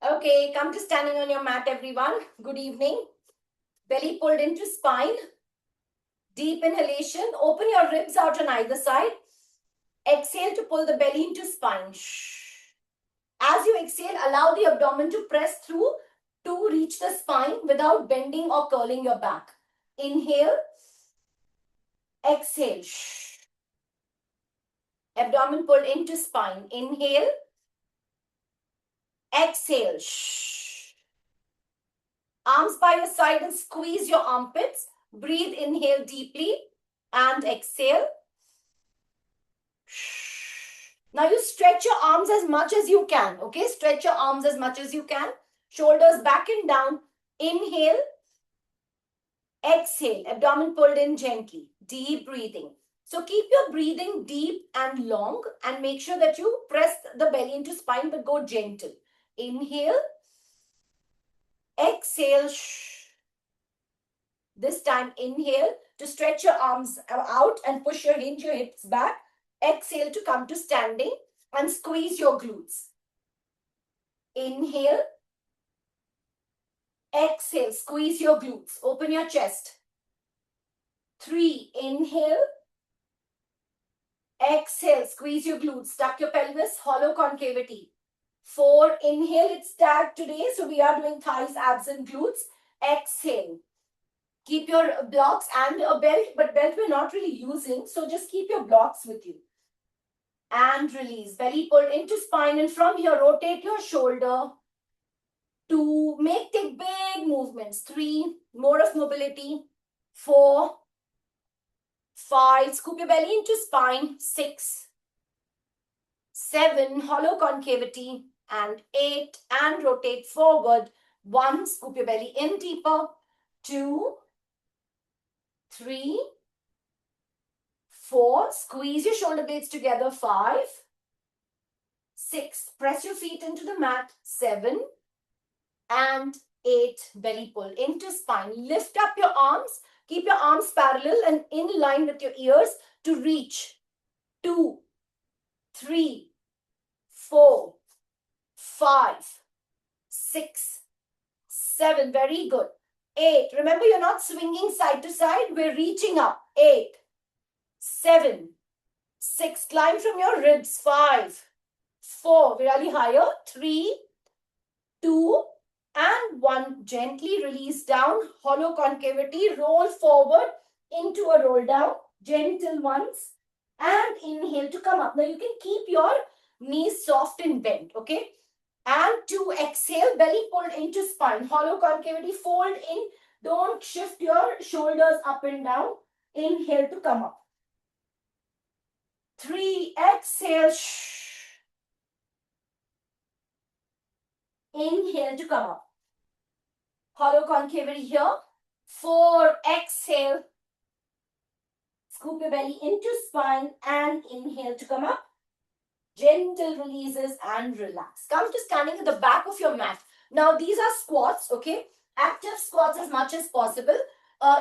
Okay, come to standing on your mat, everyone. Good evening. Belly pulled into spine. Deep inhalation. Open your ribs out on either side. Exhale to pull the belly into spine. As you exhale, allow the abdomen to press through to reach the spine without bending or curling your back. Inhale. Exhale. Abdomen pulled into spine. Inhale. Exhale. Arms by your side and squeeze your armpits. Breathe, inhale deeply and exhale. Now you stretch your arms as much as you can. Okay, stretch your arms as much as you can. Shoulders back and down. Inhale. Exhale. Abdomen pulled in gently. Deep breathing. So keep your breathing deep and long and make sure that you press the belly into spine but go gentle. Inhale. Exhale. This time inhale to stretch your arms out and push your hips back. Exhale to come to standing and squeeze your glutes. Inhale. Exhale, squeeze your glutes. Open your chest. 3, inhale. Exhale, squeeze your glutes. Tuck your pelvis, hollow concavity. 4, inhale. It's tag today, so we are doing thighs, abs and glutes. Exhale. Keep your blocks and a belt, but belt we're not really using, so just keep your blocks with you. And release. Belly pulled into spine, and from here, rotate your shoulder to take big movements. 3, more of mobility. 4, 5, scoop your belly into spine. 6, 7, hollow concavity. And 8, and rotate forward. 1, scoop your belly in deeper. 2, 3, 4, squeeze your shoulder blades together. 5, 6, press your feet into the mat. 7, and 8, belly pull into spine. Lift up your arms. Keep your arms parallel and in line with your ears to reach. 2, 3, 4, 5, 6, 7. Very good. 8. Remember, you're not swinging side to side. We're reaching up. 8, 7, 6. Climb from your ribs. 5, 4. Virali higher. 3, 2, and 1. Gently release down. Hollow concavity. Roll forward into a roll down. Gentle ones. And inhale to come up. Now you can keep your knees soft and bent. Okay. And to exhale, belly pulled into spine. Hollow concavity. Fold in. Don't shift your shoulders up and down. Inhale to come up. 3. Exhale. Inhale to come up. Hollow concavity here. 4. Exhale. Scoop your belly into spine and inhale to come up. Gentle releases and relax. Come to standing at the back of your mat. Now these are squats, okay? Active squats as much as possible.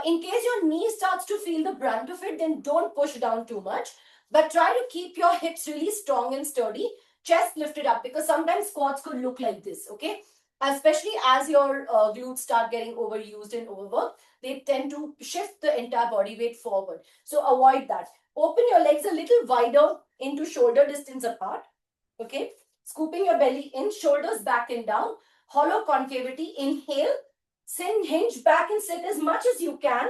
In case your knee starts to feel the brunt of it, then don't push down too much. But try to keep your hips really strong and sturdy. Chest lifted up because sometimes squats could look like this, okay? Especially as your glutes start getting overused and overworked, they tend to shift the entire body weight forward. So avoid that. Open your legs a little wider into shoulder distance apart. Okay. Scooping your belly in, shoulders back and down. Hollow concavity. Inhale. Hinge back and sit as much as you can.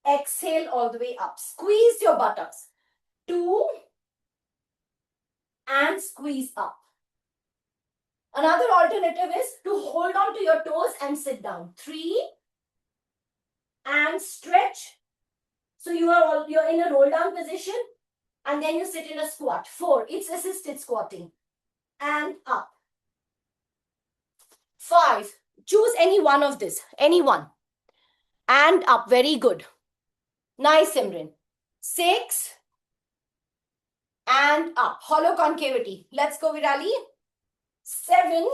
Exhale all the way up. Squeeze your buttocks. 2. And squeeze up. Another alternative is to hold on to your toes and sit down. 3. And stretch. So you're in a roll down position and then you sit in a squat. 4. It's assisted squatting. And up. 5. Choose any one of this. Any one. And up. Very good. Nice, Simran. 6. And up. Hollow concavity. Let's go, Virali. 7.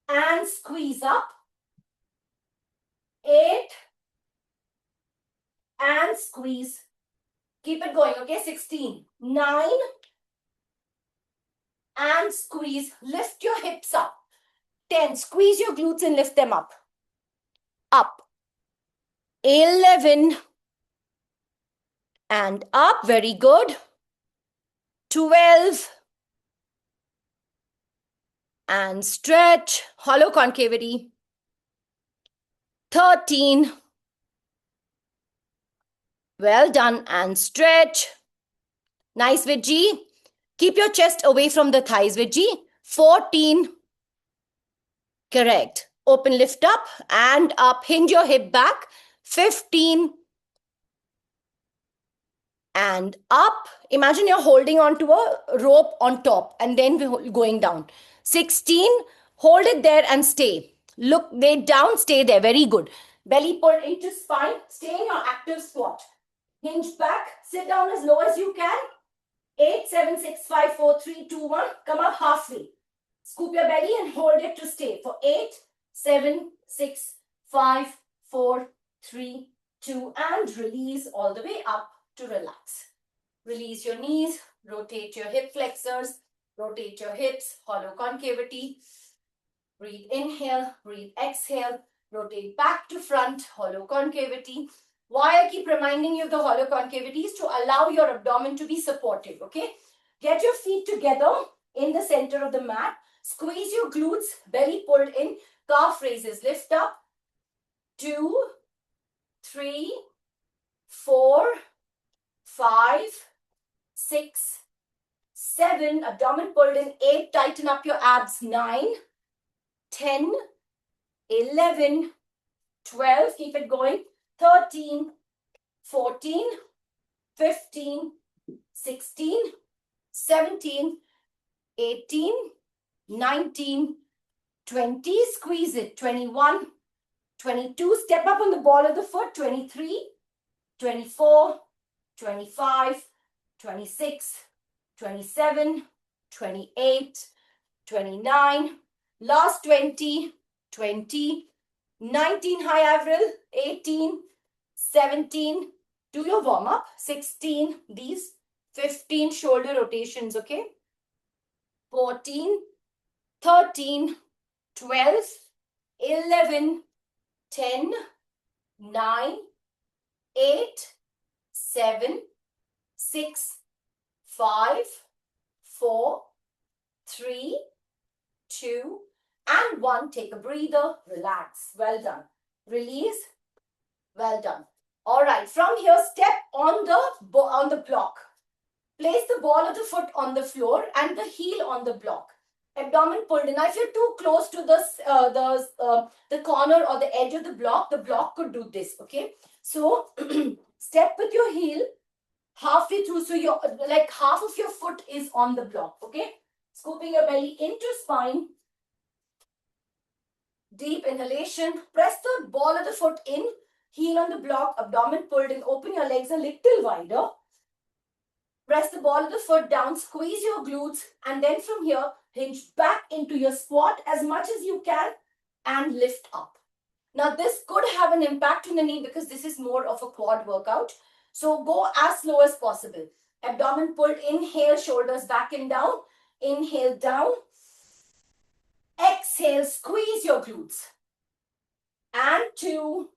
And squeeze up. 8. And squeeze. Keep it going, okay? 16. 9. and squeeze. Lift your hips up. 10. Squeeze your glutes and lift them up. Up. 11. And up. Very good. 12. And stretch. Hollow concavity. 13. Well done. And stretch. Nice, Vijay. Keep your chest away from the thighs, Vijay. 14. Correct. Open, lift up and up. Hinge your hip back. 15. And up. Imagine you're holding onto a rope on top and then we're going down. 16. Hold it there and stay. Look, lay down, stay there. Very good. Belly pull into spine. Stay in your active squat. Hinge back. Sit down as low as you can. 8, 7, 6, 5, 4, 3, 2, 1. Come up halfway. Scoop your belly and hold it to stay for 8, 7, 6, 5, 4, 3, 2, and release all the way up to relax. Release your knees, rotate your hip flexors, rotate your hips, hollow concavity. Breathe, inhale, breathe, exhale, rotate back to front, hollow concavity. Why I keep reminding you of the hollow concavity is to allow your abdomen to be supported, okay? Get your feet together in the center of the mat. Squeeze your glutes, belly pulled in, calf raises, lift up. 2, 3, 4, 5, 6, 7, abdomen pulled in, 8, tighten up your abs, 9, 10, 11, 12, keep it going, 13, 14, 15, 16, 17, 18, 19, 20, squeeze it, 21, 22, step up on the ball of the foot, 23, 24, 25, 26, 27, 28, 29, last 20, 20, 19, high Avril, 18, 17, do your warm up, 16, these, 15 shoulder rotations, okay, 14, 13, 12, 11, 10, 9, 8, 7, 6, 5, 4, 3, 2, and 1. Take a breather, relax. Well done. Release. Well done. All right, from here, step on the block. Place the ball of the foot on the floor and the heel on the block. Abdomen pulled in. Now, if you're too close to the corner or the edge of the block could do this, okay? So, step with your heel halfway through. So, your like half of your foot is on the block, okay? Scooping your belly into spine. Deep inhalation. Press the ball of the foot in. Heel on the block. Abdomen pulled in. Open your legs a little wider. Press the ball of the foot down. Squeeze your glutes. And then from here, hinge back into your squat as much as you can and lift up. Now, this could have an impact on the knee because this is more of a quad workout. So, go as low as possible. Abdomen pulled. Inhale, shoulders back and down. Inhale, down. Exhale, squeeze your glutes. And 2.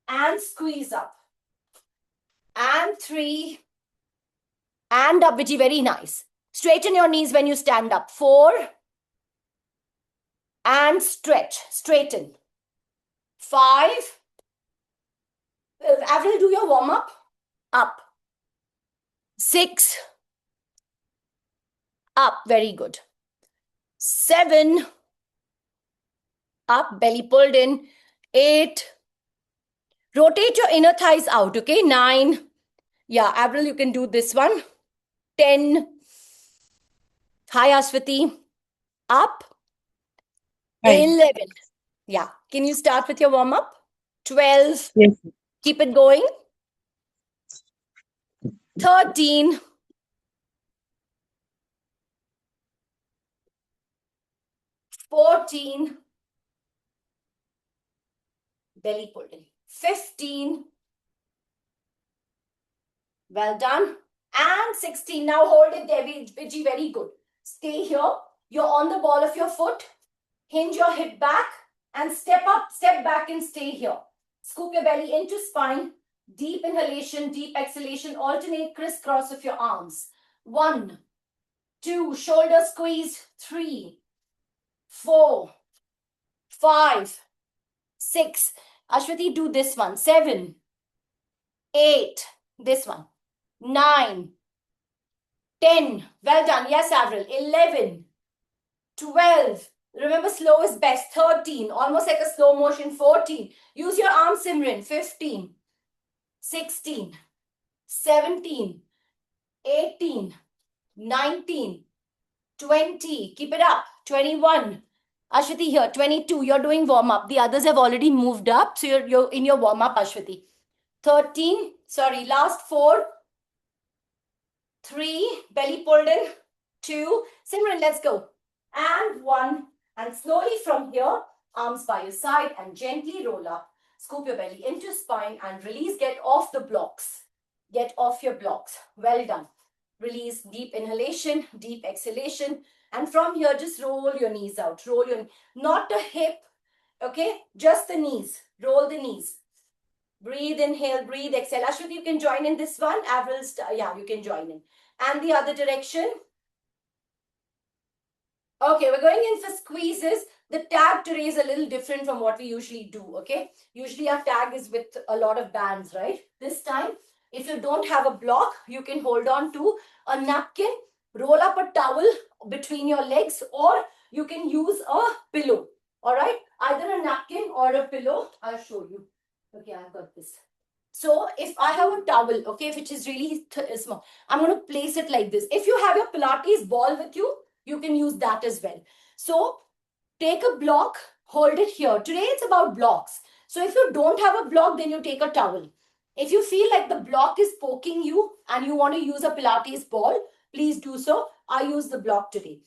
And squeeze up. And 3. And up, Vijay, very nice. Straighten your knees when you stand up. 4. And stretch, straighten. 5. Avril, do your warm up. Up. 6. Up, very good. 7. Up, belly pulled in. 8. Rotate your inner thighs out, okay? 9. Yeah, Avril, you can do this one. 10. Hi, Ashwati. Up. Hi. 11. Yeah. Can you start with your warm-up? 12. Yes. Keep it going. 13. 14. Belly pulled in. 15. Well done. And 16. Now hold it there, Vijay. Very good. Stay here. You're on the ball of your foot. Hinge your hip back and step up, step back and stay here. Scoop your belly into spine. Deep inhalation, deep exhalation. Alternate crisscross of your arms. 1, 2, shoulder squeeze. 3, 4, 5, 6. Ashwati, do this one. 7, 8, this one. 9, 10. Well done. Yes, Avril. 11, 12. Remember, slow is best. 13. Almost like a slow motion. 14. Use your arm, Simran. 15, 16, 17, 18, 19, 20. Keep it up. 21. Ashwati here. 22. You're doing warm up. The others have already moved up. So you're in your warm up, Ashwati. 13. Sorry, last 4. 3. Belly pulled in. 2. Simran, let's go. And 1. And slowly from here, arms by your side and gently roll up. Scoop your belly into spine and release. Get off the blocks. Get off your blocks. Well done. Release. Deep inhalation, deep exhalation. And from here, just roll your knees out. Roll your, not the hip, okay? Just the knees. Roll the knees. Breathe, inhale, breathe, exhale. Ashwati, you can join in this one. Avril, yeah, you can join in. And the other direction. Okay, we're going in for squeezes. The tag today is a little different from what we usually do, okay? Usually our tag is with a lot of bands, right? This time, if you don't have a block, you can hold on to a napkin, roll up a towel between your legs, or you can use a pillow, all right? Either a napkin or a pillow. I'll show you. Okay, I've got this. So if I have a towel, okay, which is really small, I'm going to place it like this. If you have your Pilates ball with you, you can use that as well. So take a block, hold it here. Today it's about blocks. So if you don't have a block, then you take a towel. If you feel like the block is poking you and you want to use a Pilates ball, please do so. I use the block today.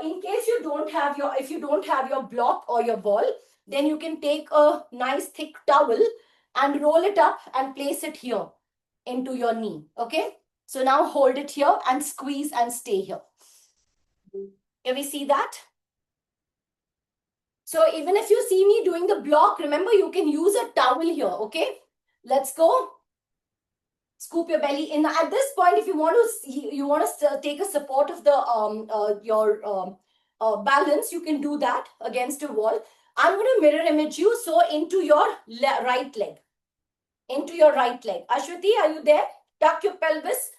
In case you don't have your, if you don't have your block or your ball, then you can take a nice thick towel and roll it up and place it here into your knee. Okay. So now hold it here and squeeze and stay here. Can we see that? So even if you see me doing the block, remember you can use a towel here, okay? Let's go. Scoop your belly in. At this point, if you want to take a support of the your balance, you can do that against a wall. I'm going to mirror image you, so into your right leg. Into your right leg. Ashwati, are you there? Tuck your pelvis.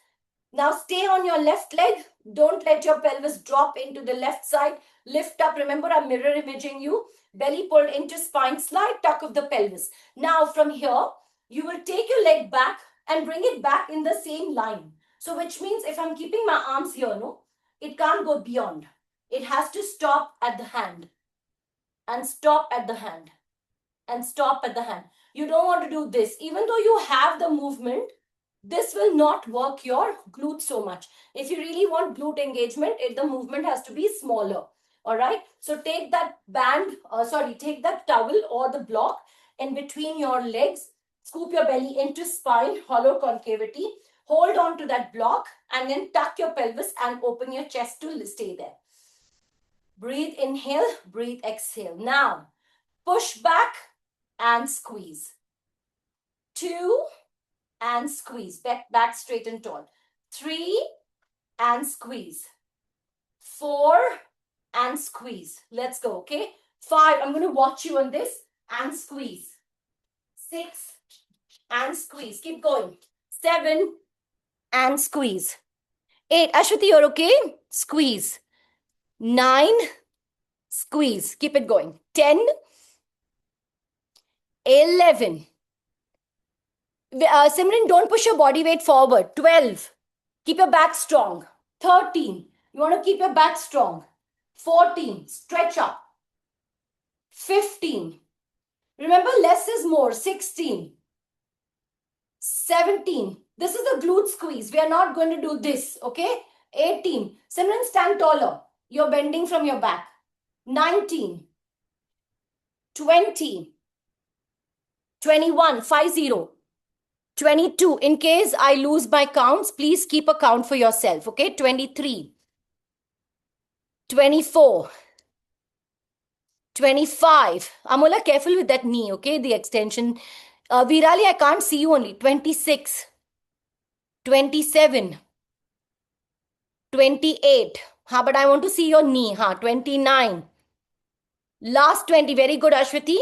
Now stay on your left leg. Don't let your pelvis drop into the left side. Lift up. Remember, I'm mirror imaging you. Belly pulled into spine. Slight tuck of the pelvis. Now from here, you will take your leg back and bring it back in the same line. So which means if I'm keeping my arms here, no, it can't go beyond. It has to stop at the hand. And stop at the hand. And stop at the hand. You don't want to do this. Even though you have the movement, this will not work your glutes so much. If you really want glute engagement, the movement has to be smaller. All right. So take that band, take that towel or the block in between your legs. Scoop your belly into spine, hollow concavity. Hold on to that block and then tuck your pelvis and open your chest to stay there. Breathe, inhale, breathe, exhale. Now, push back and squeeze. 2 and squeeze. Back straight and tall. 3 and squeeze. 4 and squeeze. Let's go, okay? 5, I'm going to watch you on this and squeeze. 6 and squeeze. Keep going. 7 and squeeze. 8, Ashwati, you're okay? Squeeze. 9, squeeze. Keep it going. 10, 11. Simran, don't push your body weight forward. 12, keep your back strong. 13, you want to keep your back strong. 14, stretch up. 15, remember less is more. 16, 17, this is a glute squeeze. We are not going to do this, okay? 18, Simran, stand taller. You're bending from your back. 19, 20, 21, 50. 22, in case I lose my counts, please keep a count for yourself, okay? 23, 24, 25. Amula, careful with that knee, okay? The extension. Virali, I can't see you only. 26, 27, 28. But I want to see your knee. 29. Last 20. Very good, Ashwati.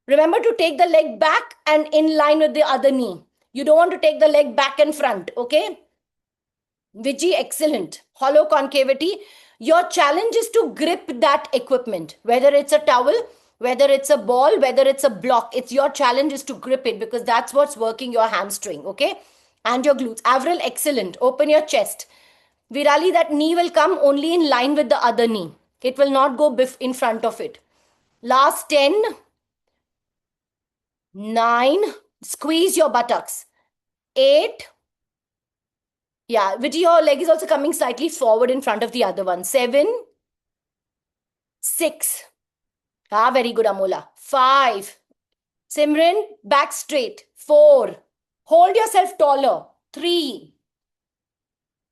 Remember to take the leg back and in line with the other knee. You don't want to take the leg back and front, okay? Viji, excellent. Hollow concavity. Your challenge is to grip that equipment, whether it's a towel, whether it's a ball, whether it's a block. It's your challenge is to grip it because that's what's working your hamstring, okay? And your glutes. Avril, excellent. Open your chest. Virali, that knee will come only in line with the other knee. It will not go in front of it. Last 10, 9, squeeze your buttocks. 8, yeah, with your leg is also coming slightly forward in front of the other one. 7, 6. Very good, Amola. 5. Simran, back straight. 4. Hold yourself taller. 3,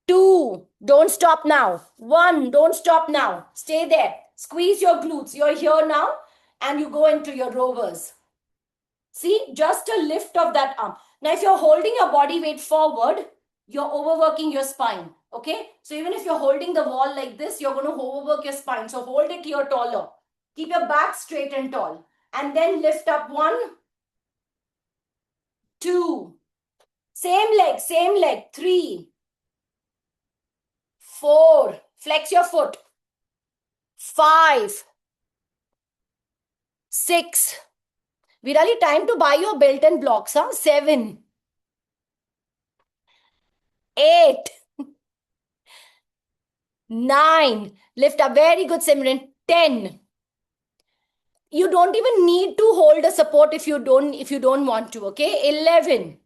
2. Don't stop now. 1. Don't stop now. Stay there. Squeeze your glutes. You're here now and you go into your rovers. See, just a lift of that arm. Now, if you're holding your body weight forward, you're overworking your spine. Okay? So even if you're holding the wall like this, you're going to overwork your spine. So hold it here taller. Keep your back straight and tall. And then lift up 1, 2. Same leg. 3, 4. Flex your foot. 5, 6. Virali, time to buy your belt and blocks, 7, 8, 9. Lift up. Very good, Simran. 10. You don't even need to hold a support if you don't want to, okay? 11.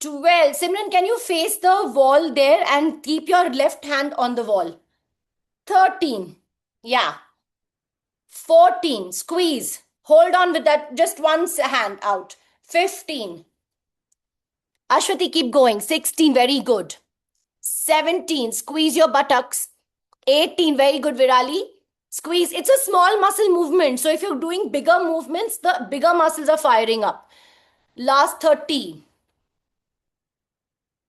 12. Simran, can you face the wall there and keep your left hand on the wall? 13. Yeah. 14. Squeeze. Hold on with that, just one hand out. 15. Ashwati, keep going. 16. Very good. 17. Squeeze your buttocks. 18. Very good, Virali. Squeeze. It's a small muscle movement. So if you're doing bigger movements, the bigger muscles are firing up. Last 30.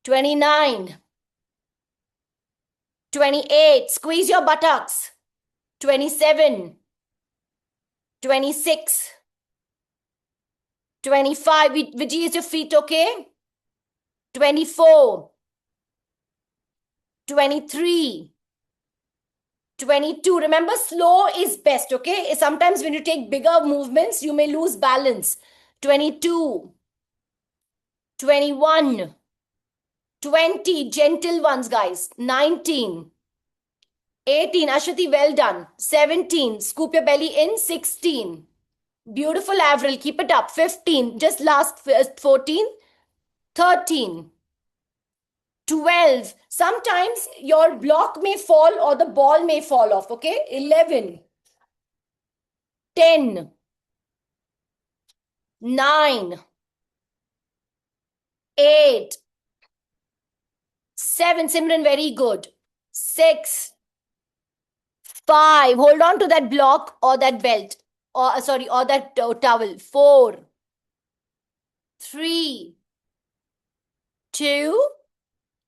29. 28. Squeeze your buttocks. 27. 26. 25. Vijay, is your feet okay? 24. 23. 22. Remember, slow is best, okay? Sometimes when you take bigger movements, you may lose balance. 22. 21. 20. Gentle ones, guys. 19. 18. Ashwati, well done. 17. Scoop your belly in. 16. Beautiful, Avril. Keep it up. 15. Just last 14. 13. 12. Sometimes your block may fall or the ball may fall off, okay? 11. 10. 9. 8. 7. Simran, very good. 6. 5. Hold on to that block or that belt. Or that towel. 4. 3. 2.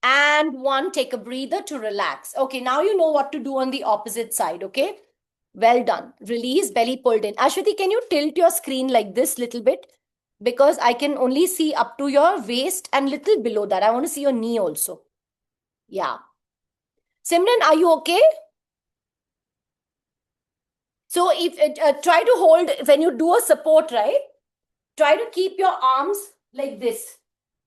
And 1. Take a breather to relax. Okay, now you know what to do on the opposite side, okay? Well done. Release, belly pulled in. Ashwati, can you tilt your screen like this little bit? Because I can only see up to your waist and little below that. I want to see your knee also. Yeah. Simran, are you okay? So if try to hold, when you do a support, right? Try to keep your arms like this,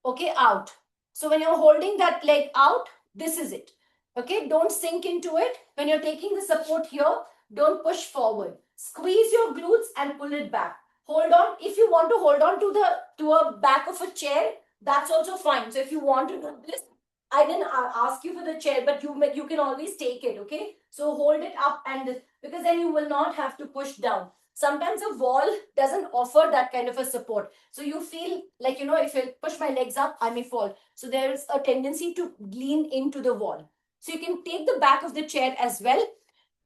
okay, out. So when you're holding that leg out, this is it. Okay, don't sink into it. When you're taking the support here, don't push forward. Squeeze your glutes and pull it back. Hold on. If you want to hold on to a back of a chair, that's also fine. So if you want to do this, I didn't ask you for the chair, but you can always take it, okay? So hold it up and this, because then you will not have to push down. Sometimes a wall doesn't offer that kind of a support. So you feel like, if I push my legs up, I may fall. So there is a tendency to lean into the wall. So you can take the back of the chair as well.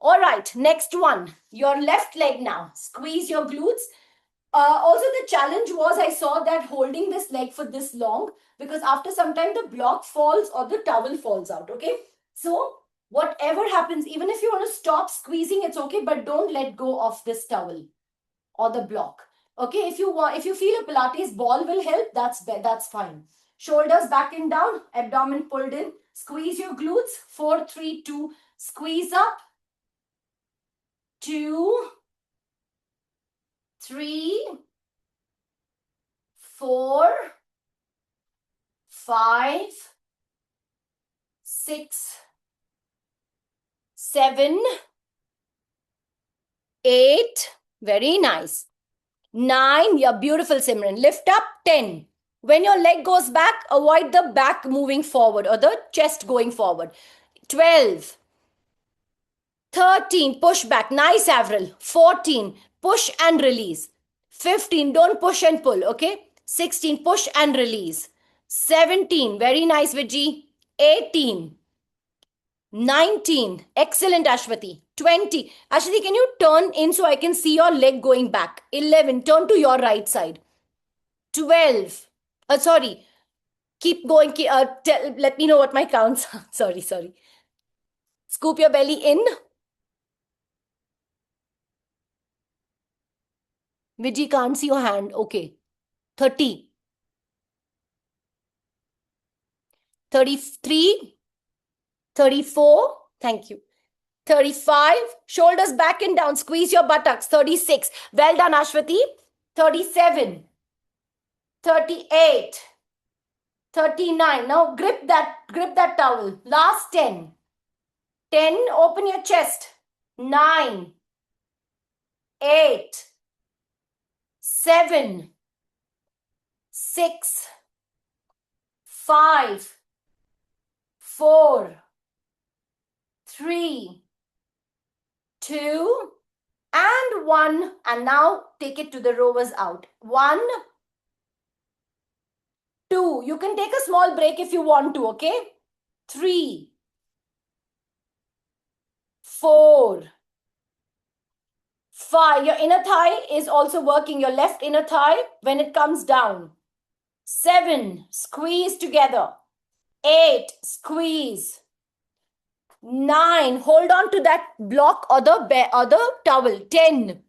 All right, next one. Your left leg now. Squeeze your glutes. Also, the challenge was I saw that holding this leg for this long, because after some time the block falls or the towel falls out. Okay, so whatever happens, even if you want to stop squeezing, it's okay, but don't let go of this towel or the block. Okay, if you feel a Pilates ball will help, that's fine. Shoulders back and down, abdomen pulled in. Squeeze your glutes. 4, 3, 2. Squeeze up. 2, 3, 4, 5, 6, 7, 8. Very nice. 9. You're beautiful, Simran. Lift up. 10. When your leg goes back, avoid the back moving forward or the chest going forward. 12. 13. Push back. Nice, Avril. 14. Push and release. 15. Don't push and pull. Okay. 16. Push and release. 17. Very nice, Vijay. 18. 19. Excellent, Ashwati. 20. Ashwati, can you turn in so I can see your leg going back? 11. Turn to your right side. 12. Sorry. Keep going. Let me know what my counts are. Sorry. Scoop your belly in. Vijay can't see your hand. Okay. 30. 33. 34. Thank you. 35. Shoulders back and down. Squeeze your buttocks. 36. Well done, Ashwati. 37. 38. 39. Now grip that towel. Last 10. 10. Open your chest. 9. 8. 7. 6. 5. 4. 3. 2. And 1. And now take it to the rowers out. 1. 2. You can take a small break if you want to, okay? 3. 4. 5. Your inner thigh is also working. Your left inner thigh when it comes down. 7. Squeeze together. 8. Squeeze. 9. Hold on to that block or the towel. 10.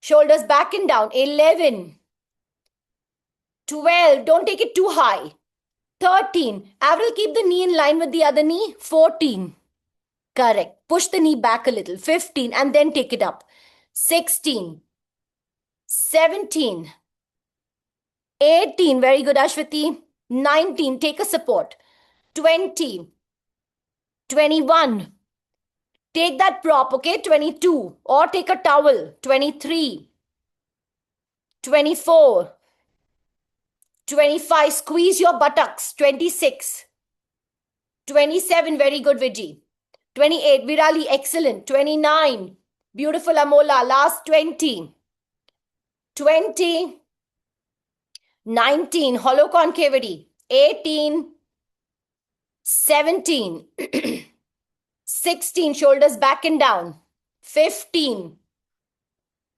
Shoulders back and down. 11. 12. Don't take it too high. 13. Avril, keep the knee in line with the other knee. 14. Correct. Push the knee back a little. 15. And then take it up. 16. 17. 18. Very good, Ashwati. 19. Take a support. 20. 21. Take that prop, okay? 22. Or take a towel. 23. 24. 25. Squeeze your buttocks. 26. 27. Very good, Vijay. 28. Virali, excellent. 29. Beautiful, Amola. Last 20. 20. 19. Hollow concavity. 18. 17. 16. Shoulders back and down. 15.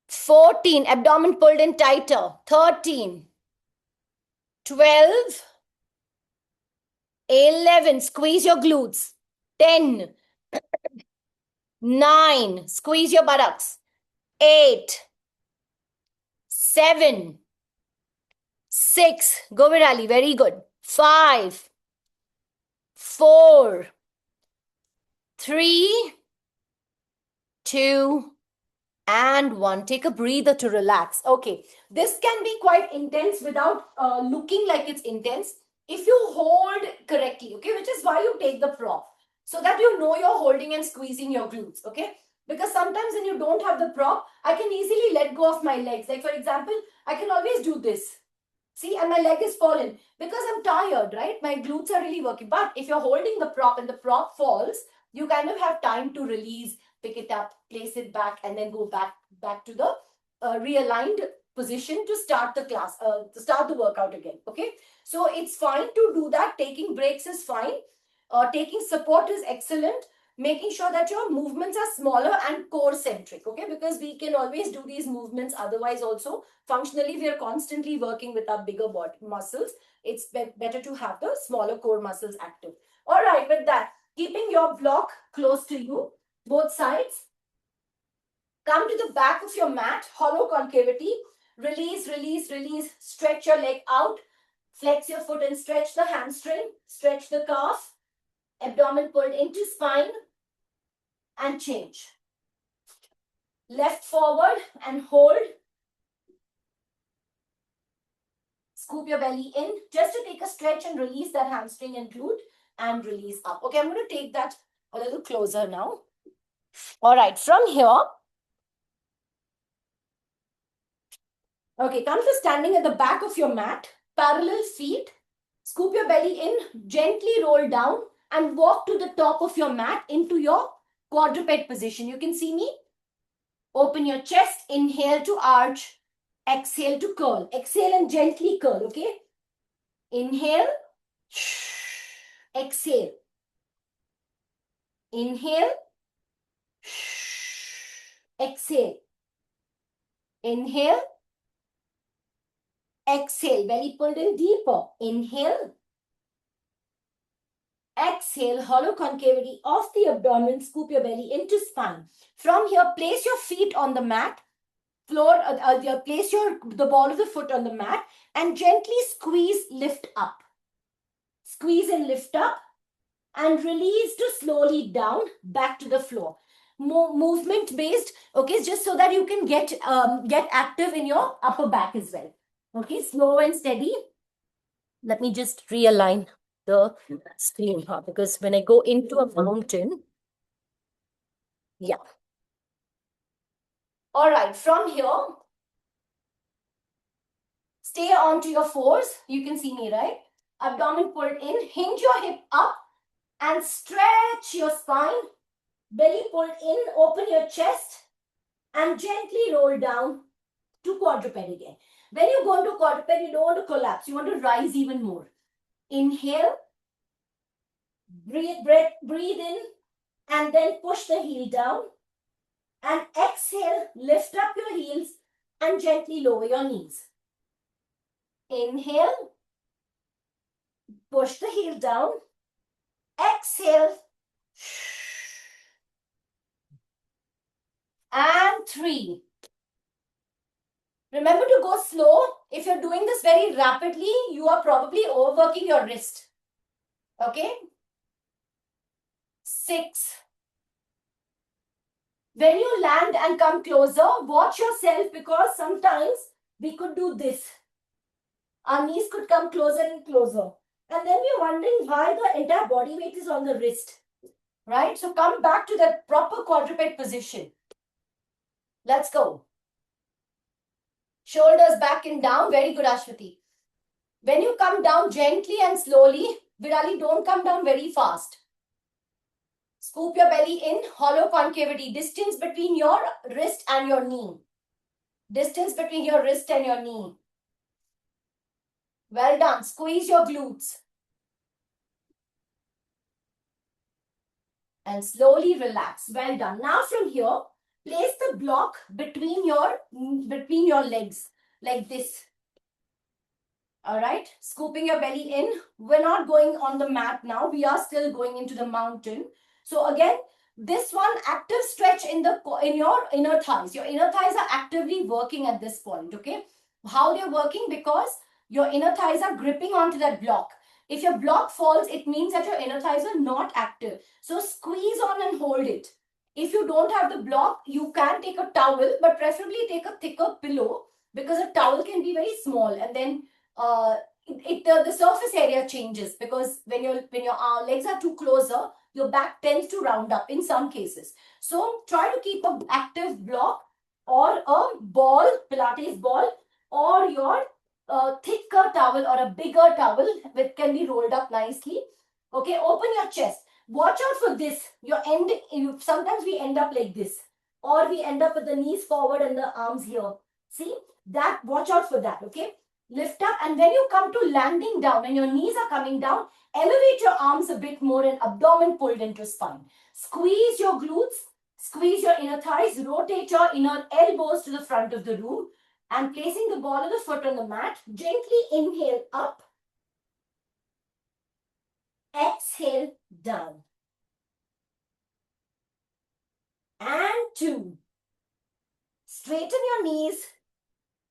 14. Abdomen pulled in tighter. 13. 12. 11. Squeeze your glutes. 10. 9. Squeeze your buttocks. 8. 7. 6. Go Virali. Very good. 5. 4. 3. 2. And 1. Take a breather to relax. Okay. This can be quite intense without looking like it's intense. If you hold correctly, okay, which is why you take the prop. So that you know you're holding and squeezing your glutes, okay? Because sometimes when you don't have the prop, I can easily let go of my legs. Like for example, I can always do this. See, and my leg is fallen because I'm tired, right? My glutes are really working. But if you're holding the prop and the prop falls, you kind of have time to release, pick it up, place it back, and then go back to the realigned position to start the class, to start the workout again, okay? So it's fine to do that. Taking breaks is fine. taking support is excellent. Making sure that your movements are smaller and core centric, okay? Because we can always do these movements. Otherwise, also functionally, we are constantly working with our bigger body muscles. It's better to have the smaller core muscles active. All right, with that, keeping your block close to you, both sides. Come to the back of your mat, hollow concavity. Release, release, release. Stretch your leg out. Flex your foot and stretch the hamstring. Stretch the calf. Abdomen pulled into spine. And change. Left forward and hold. Scoop your belly in just to take a stretch and release that hamstring and glute and release up. Okay, I'm going to take that a little closer now. All right, from here. Okay, come to standing at the back of your mat. Parallel feet. Scoop your belly in, gently roll down and walk to the top of your mat into your quadruped position. You can see me. Open your chest, inhale to arch, exhale to curl. Exhale and gently curl, okay? Inhale, exhale. Inhale, exhale. Inhale, exhale. Belly pulled in deeper. Inhale, exhale. Hollow concavity of the abdomen. Scoop your belly into spine. From here, place your feet on the mat. Place the ball of the foot on the mat and gently squeeze, lift up. Squeeze and lift up and release to slowly down back to the floor. Movement based, okay, just so that you can get active in your upper back as well. Okay, slow and steady. Let me just realign the screen here because when I go into a mountain, yeah. All right, from here, stay onto your fours. You can see me, right? Abdomen pulled in. Hinge your hip up and stretch your spine. Belly pulled in. Open your chest and gently roll down to quadruped again. When you go into quadruped, you don't want to collapse. You want to rise even more. Inhale. Breathe in and then push the heel down. And exhale, lift up your heels and gently lower your knees. Inhale, push the heel down. Exhale. And 3. Remember to go slow. If you're doing this very rapidly, you are probably overworking your wrist. Okay? 6. When you land and come closer, watch yourself because sometimes we could do this. Our knees could come closer and closer. And then we're wondering why the entire body weight is on the wrist. Right? So come back to that proper quadruped position. Let's go. Shoulders back and down. Very good, Ashwati. When you come down gently and slowly, Virali, don't come down very fast. Scoop your belly in, hollow concavity, distance between your wrist and your knee. Distance between your wrist and your knee. Well done. Squeeze your glutes. And slowly relax. Well done. Now from here, place the block between your legs like this. All right. Scooping your belly in. We're not going on the mat now. We are still going into the mountain. So again, this one active stretch in your inner thighs. Your inner thighs are actively working at this point. Okay. How they're working? Because your inner thighs are gripping onto that block. If your block falls, it means that your inner thighs are not active. So squeeze on and hold it. If you don't have the block, you can take a towel, but preferably take a thicker pillow because a towel can be very small and then the surface area changes because when your legs are too closer, your back tends to round up in some cases. So try to keep an active block or a ball, Pilates ball, or your thicker towel or a bigger towel that can be rolled up nicely. Okay, open your chest. Watch out for this. Sometimes we end up like this, or we end up with the knees forward and the arms here. See that? Watch out for that. Okay, lift up, and when you come to landing down, when your knees are coming down, Elevate your arms a bit more and abdomen pulled into spine. Squeeze your glutes, squeeze your inner thighs, rotate your inner elbows to the front of the room, and placing the ball of the foot on the mat, gently inhale up, exhale down. And 2. Straighten your knees,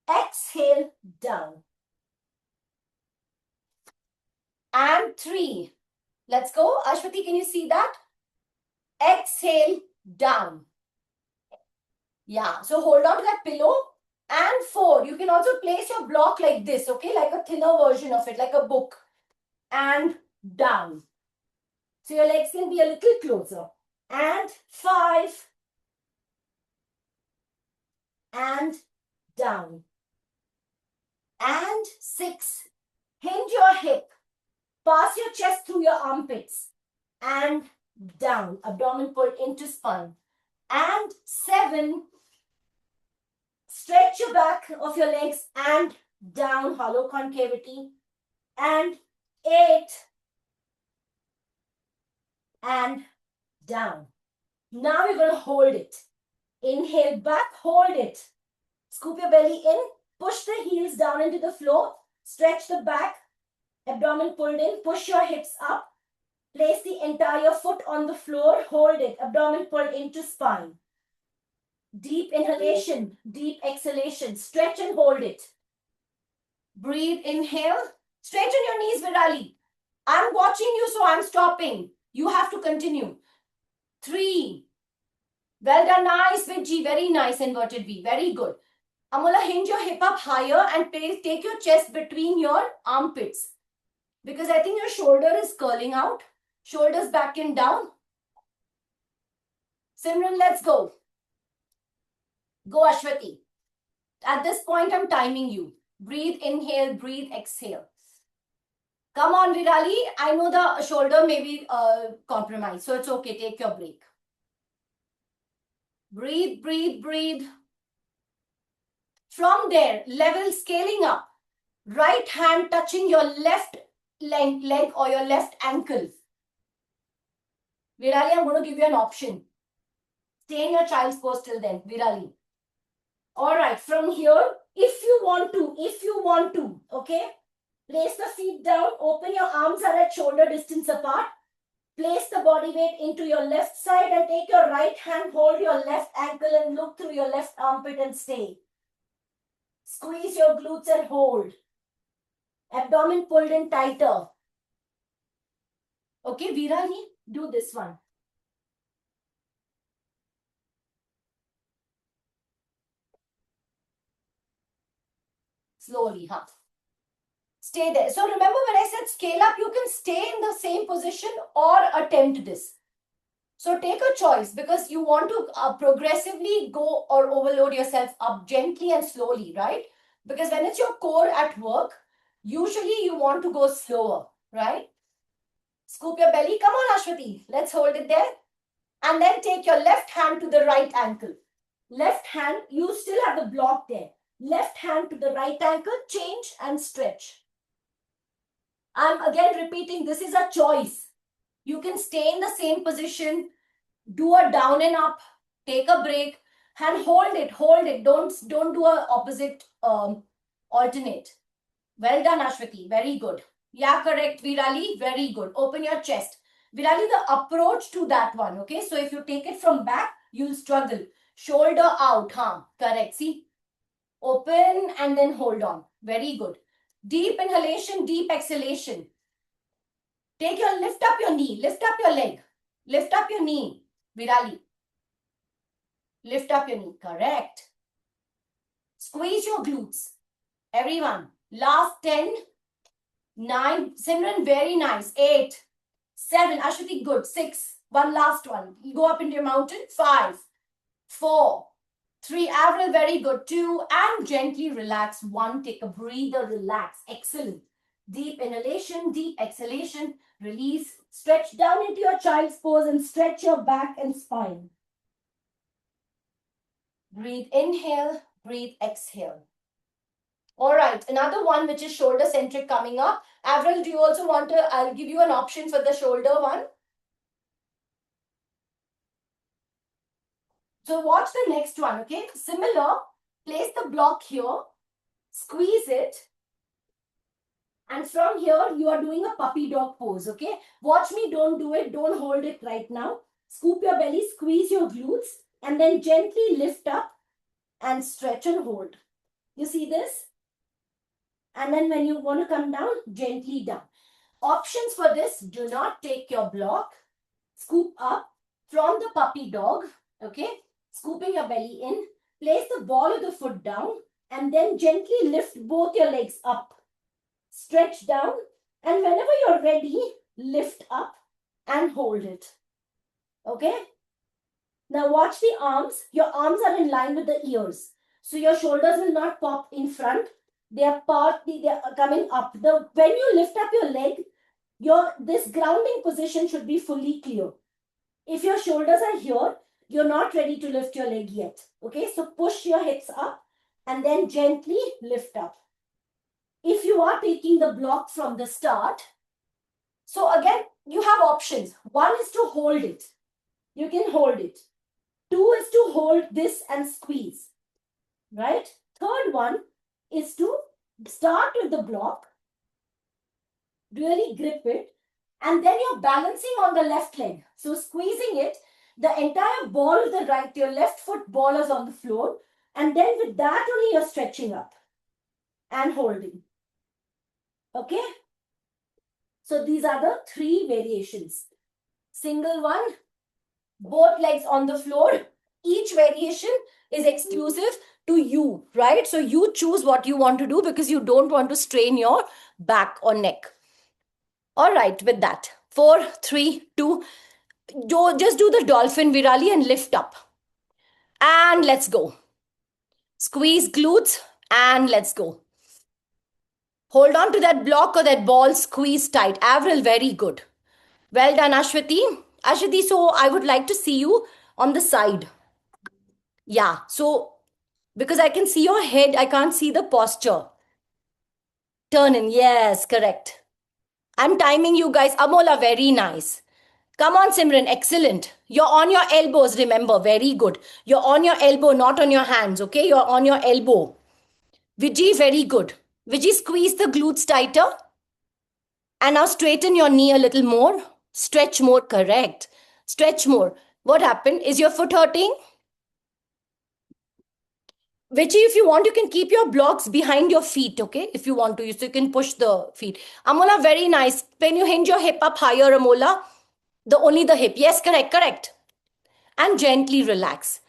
exhale down. And 3. Let's go. Ashwati, can you see that? Exhale down. Yeah, so hold on to that pillow. And 4, you can also place your block like this, okay? Like a thinner version of it, like a book. And down. So your legs can be a little closer. And 5. And down. And 6. Hinge your hip. Pass your chest through your armpits. And down. Abdomen pulled into spine. And 7. Stretch your back of your legs and down, hollow concavity. And 8. And down. Now you're going to hold it. Inhale back, hold it. Scoop your belly in, push the heels down into the floor, stretch the back, abdomen pulled in, push your hips up, place the entire foot on the floor, hold it, abdomen pulled into spine. Deep inhalation, deep exhalation, stretch and hold it. Breathe, inhale, straighten your knees, Virali. I'm watching you, so I'm stopping. You have to continue. 3. Well done, nice, Vijji, very nice, inverted V, very good. Amula, hinge your hip up higher and take your chest between your armpits. Because I think your shoulder is curling out. Shoulders back and down. Simran, let's go. Go, Ashwati. At this point, I'm timing you. Breathe, inhale, breathe, exhale. Come on, Virali. I know the shoulder may be compromised, so it's okay. Take your break. Breathe, breathe, breathe. From there, level scaling up. Right hand touching your left leg or your left ankle. Virali, I'm going to give you an option. Stay in your child's pose till then, Virali. All right, from here, if you want to, okay? Place the feet down, open your arms are at shoulder distance apart. Place the body weight into your left side and take your right hand, hold your left ankle and look through your left armpit and stay. Squeeze your glutes and hold. Abdomen pulled in tighter. Okay, Virali, do this one. Slowly, huh? Stay there. So remember when I said scale up, you can stay in the same position or attempt this. So take a choice because you want to progressively go or overload yourself up gently and slowly, right? Because when it's your core at work, usually you want to go slower, right? Scoop your belly. Come on, Ashwati. Let's hold it there. And then take your left hand to the right ankle. Left hand, you still have the block there. Left hand to the right ankle, change and stretch. I'm again repeating, this is a choice. You can stay in the same position, do a down and up, take a break, and hold it. Don't do a opposite alternate. Well done, Ashwati. Very good. Yeah, correct, Virali. Very good. Open your chest. Virali, the approach to that one, okay? So if you take it from back, you'll struggle. Shoulder out, huh? Correct. See? Open and then hold on. Very good. Deep inhalation, deep exhalation. Lift up your knee, lift up your leg. Lift up your knee, Virali. Lift up your knee, correct. Squeeze your glutes. Everyone, last 10, 9, Simran, very nice, 8, 7, Ashwati, good, 6, one last one. You go up into your mountain, 5, 4, 3, Avril, very good, 2, and gently relax, 1, take a breather, relax, excellent. Deep inhalation, deep exhalation, release, stretch down into your child's pose and stretch your back and spine. Breathe, inhale, breathe, exhale. All right, another one which is shoulder centric coming up. Avril, do you also want to, I'll give you an option for the shoulder one. So watch the next one, okay? Similar, place the block here, squeeze it, and from here, you are doing a puppy dog pose, okay? Watch me, don't do it, don't hold it right now. Scoop your belly, squeeze your glutes, and then gently lift up and stretch and hold. You see this? And then when you want to come down, gently down. Options for this, do not take your block, scoop up from the puppy dog, okay? Scooping your belly in, place the ball of the foot down, and then gently lift both your legs up. Stretch down, and whenever you're ready, lift up and hold it. Okay? Now watch the arms. Your arms are in line with the ears. So your shoulders will not pop in front. They are coming up. When you lift up your leg, this grounding position should be fully clear. If your shoulders are here, you're not ready to lift your leg yet. Okay? So push your hips up and then gently lift up. If you are taking the block from the start, so again, you have options. One is to hold it. You can hold it. Two is to hold this and squeeze, right? Third one is to start with the block, really grip it, and then you're balancing on the left leg. So squeezing it, the entire ball of the right, your left foot ball is on the floor, and then with that only you're stretching up and holding. Okay? So these are the three variations. Single one, both legs on the floor. Each variation is exclusive to you, right? So you choose what you want to do because you don't want to strain your back or neck. All right, with that, 4, 3, 2, just do the dolphin, Virali, and lift up. And let's go. Squeeze glutes and let's go. Hold on to that block or that ball, squeeze tight. Avril, very good. Well done, Ashwati. Ashwati, so I would like to see you on the side. Yeah, so because I can see your head, I can't see the posture. Turn in, yes, correct. I'm timing you guys. Amola, very nice. Come on, Simran, excellent. You're on your elbows, remember, very good. You're on your elbow, not on your hands, okay? You're on your elbow. Vijay, very good. Vijay, squeeze the glutes tighter. And now straighten your knee a little more. Stretch more, correct. Stretch more. What happened? Is your foot hurting? Vijay, if you want, you can keep your blocks behind your feet, okay? If you want to, so you can push the feet. Amola, very nice. When you hinge your hip up higher, Amola, only the hip. Yes, correct, correct. And gently relax.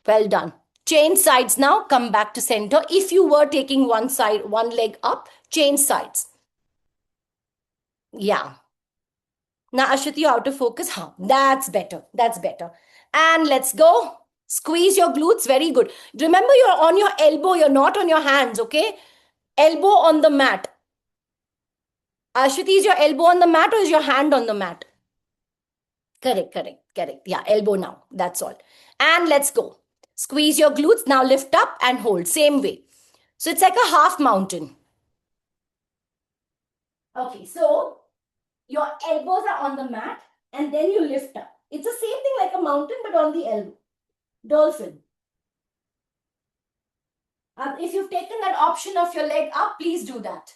Well done. Change sides now. Come back to center. If you were taking one side, one leg up, change sides. Yeah. Now, Ashwati, you're out of focus. Huh, that's better. That's better. And let's go. Squeeze your glutes. Very good. Remember, you're on your elbow. You're not on your hands, okay? Elbow on the mat. Ashwati, is your elbow on the mat or is your hand on the mat? Correct, correct, correct. Yeah, elbow now. That's all. And let's go. Squeeze your glutes. Now lift up and hold. Same way. So it's like a half mountain. Okay, so your elbows are on the mat and then you lift up. It's the same thing like a mountain but on the elbow. Dolphin. If you've taken that option of your leg up, please do that.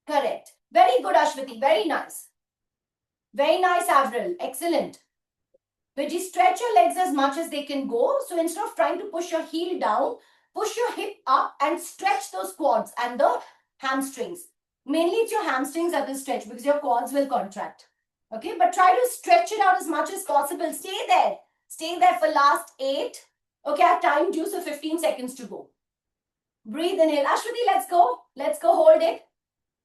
Correct. Very good, Ashwati. Very nice. Very nice, Avril. Excellent. Vijay, stretch your legs as much as they can go. So instead of trying to push your heel down, push your hip up and stretch those quads and the hamstrings. Mainly it's your hamstrings that will stretch because your quads will contract. Okay, but try to stretch it out as much as possible. Stay there. Stay there for last 8. Okay, I timed you, so 15 seconds to go. Breathe, inhale. Ashwati, let's go. Let's go, hold it.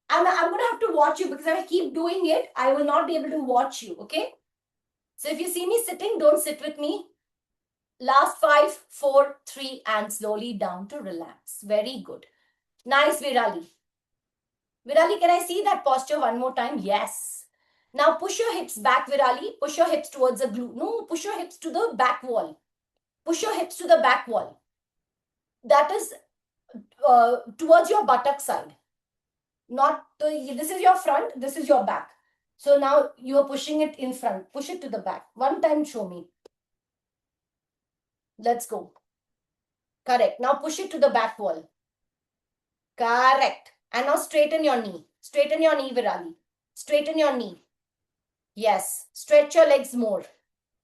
I'm going to have to watch you because if I keep doing it, I will not be able to watch you, okay? So if you see me sitting, don't sit with me. Last 5, 4, 3, and slowly down to relax. Very good. Nice, Virali. Virali, can I see that posture one more time? Yes. Now push your hips back, Virali. Push your hips towards the glute. No, push your hips to the back wall. Push your hips to the back wall. that is towards your buttock side. Not this is your front, this is your back. So now you are pushing it in front. Push it to the back. One time, show me. Let's go. Correct. Now push it to the back wall. Correct. And now straighten your knee. Straighten your knee, Virali. Straighten your knee. Yes. Stretch your legs more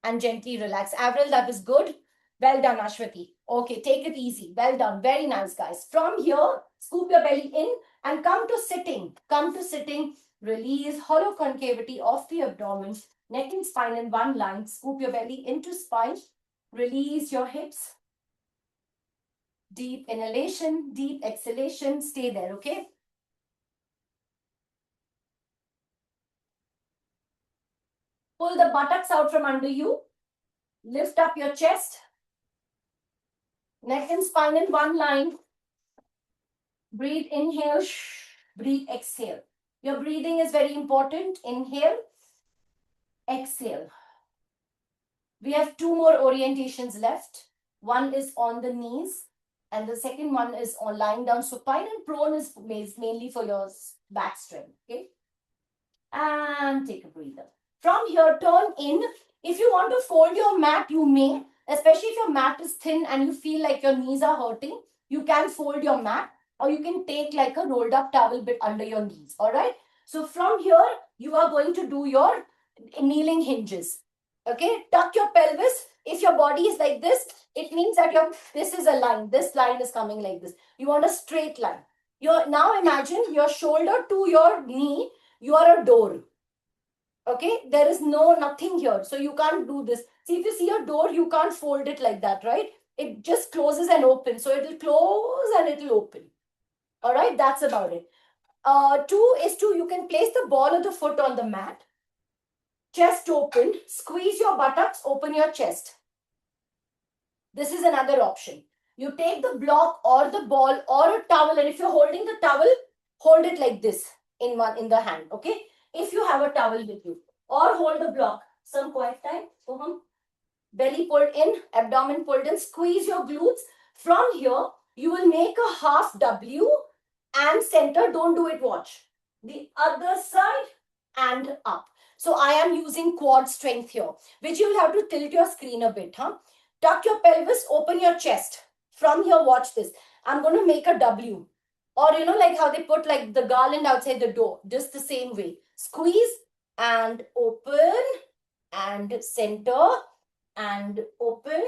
and gently relax. Avril, that is good. Well done, Ashwati. Okay, take it easy. Well done. Very nice, guys. From here, scoop your belly in and come to sitting. Come to sitting. Release hollow concavity of the abdomen. Neck and spine in one line. Scoop your belly into spine. Release your hips. Deep inhalation, deep exhalation. Stay there, okay? Pull the buttocks out from under you. Lift up your chest. Neck and spine in one line. Breathe, inhale, breathe, exhale. Your breathing is very important. Inhale, exhale. We have two more orientations left. One is on the knees and the second one is on lying down supine, and prone is mainly for your back strength. Okay. And take a breather. From here, turn in. If you want to fold your mat, you may, especially if your mat is thin and you feel like your knees are hurting, you can fold your mat, or you can take like a rolled up towel bit under your knees. All right. So from here, you are going to do your kneeling hinges. Okay. Tuck your pelvis. If your body is like this, it means that this is a line. This line is coming like this. You want a straight line. Now imagine your shoulder to your knee, you are a door. Okay, there is nothing here, so you can't do this. See, if you see a door, you can't fold it like that, right? It just closes and opens, so it'll close and it'll open. All right, that's about it. Two is you can place the ball of the foot on the mat, chest open, squeeze your buttocks, open your chest. This is another option. You take the block or the ball or a towel, and if you're holding the towel, hold it like this in the hand. Okay, if you have a towel with you, or hold the block. Some quiet time. Belly pulled in, abdomen pulled in, squeeze your glutes. From here, you will make a half W and center. Don't do it, watch. The other side and up. So I am using quad strength here, which you will have to tilt your screen a bit. Tuck your pelvis, open your chest. From here, watch this. I'm going to make a W. Or, like how they put like the garland outside the door. Just the same way. Squeeze and open and center and open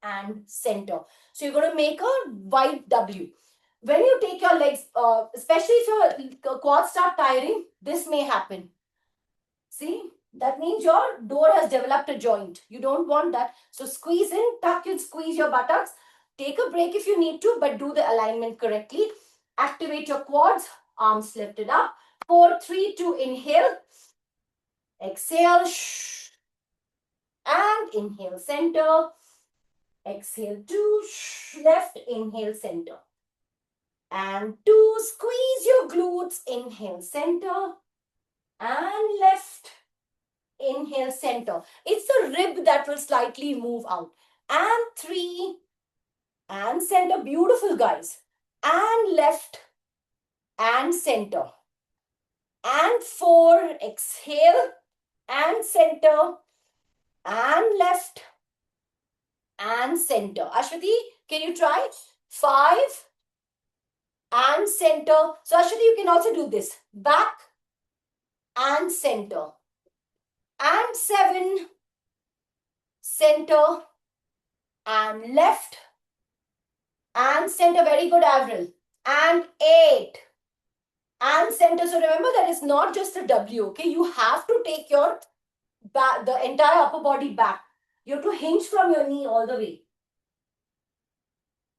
and center. So you're going to make a wide W. When you take your legs, especially if your quads start tiring, this may happen. See, that means your door has developed a joint. You don't want that. So squeeze in, tuck in, squeeze your buttocks. Take a break if you need to, but do the alignment correctly. Activate your quads, arms lifted up. 4, 3, 2, inhale. Exhale. And inhale, center. Exhale, 2. Left, inhale, center. And 2, squeeze your glutes. Inhale, center. And left. Inhale, center. It's the rib that will slightly move out. And 3. And center. Beautiful, guys. And left. And center. And 4. Exhale. And center. And left. And center. Ashwati, can you try? 5. And center. So Ashwati, you can also do this. Back. And center. And 7. Center. And left. And center. Very good, Avril. And 8. And center. So remember that it's not just a W, okay? You have to take your back, the entire upper body back. You have to hinge from your knee all the way.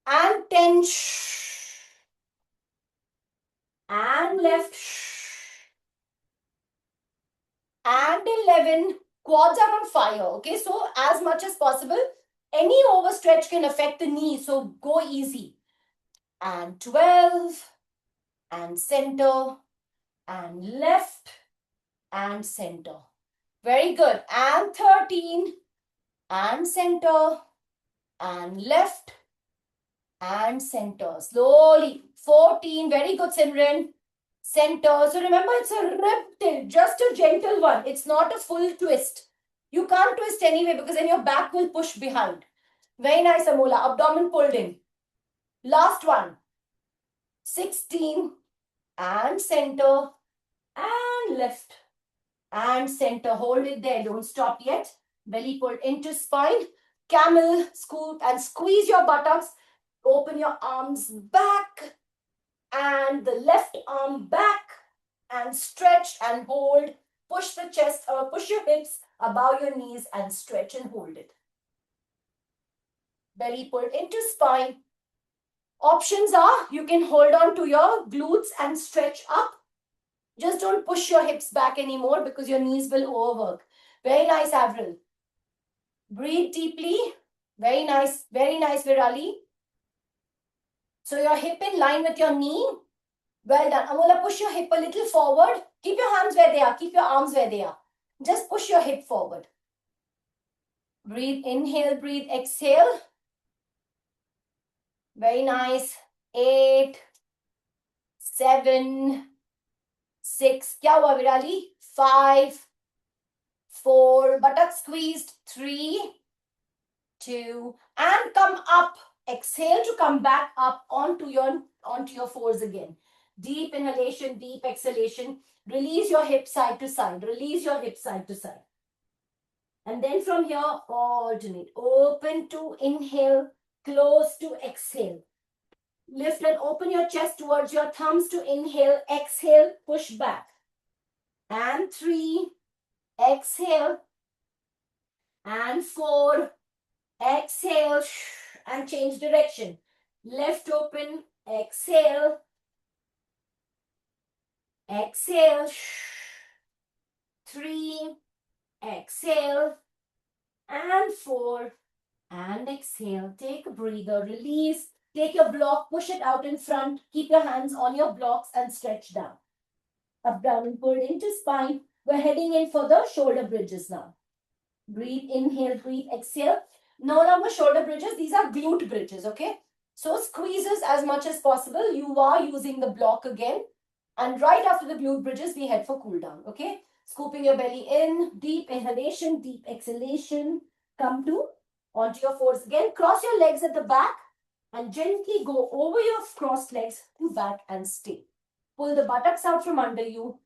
And 10. And left. And 11. Quads are on fire, okay? So as much as possible, any overstretch can affect the knee, so go easy. And 12. And center. And left. And center. Very good. And 13. And center. And left. and center. Slowly. 14. Very good, Simran. Center. So remember, it's a rib tilt, just a gentle one. It's not a full twist. You can't twist anyway because then your back will push behind. Very nice, Amola. Abdomen pulled in. Last one. 16. And center. And lift. And center. Hold it there. Don't stop yet. Belly pulled into spine. Camel, scoot, and squeeze your buttocks. Open your arms back. And the left arm back. And stretch and hold. Push the chest, push your hips above your knees and stretch and hold it. Belly pulled into spine. Options are you can hold on to your glutes and stretch up. Just don't push your hips back anymore because your knees will overwork. Very nice, Avril. Breathe deeply. Very nice, Virali. So your hip in line with your knee. Well done. Amola, push your hip a little forward. Keep your hands where they are. Keep your arms where they are. Just push your hip forward. Breathe, inhale, breathe, exhale. Very nice. 8, 7, 6. Kya hua, Virali? 5, 4. Buttock squeezed. 3, 2. And come up. Exhale to come back up onto your fours again. Deep inhalation, deep exhalation. Release your hip side to side. Release your hip side to side. And then from here, alternate. Open to inhale, close to exhale. Lift and open your chest towards your thumbs to inhale. Exhale, push back. And 3, exhale. And 4, exhale. And change direction. Left open, exhale. Exhale. 3, exhale. And 4, and exhale. Take a breather, release. Take your block, push it out in front. Keep your hands on your blocks and stretch down. Abdomen pulled into spine. We're heading in for the shoulder bridges now. Breathe, inhale, breathe, exhale. No longer shoulder bridges. These are glute bridges, okay? So squeezes as much as possible. You are using the block again. And right after the glute bridges, we head for cool down, okay? Scooping your belly in. Deep inhalation, deep exhalation. Come to onto your fours again. Cross your legs at the back. And gently go over your crossed legs to back and stay. Pull the buttocks out from under you.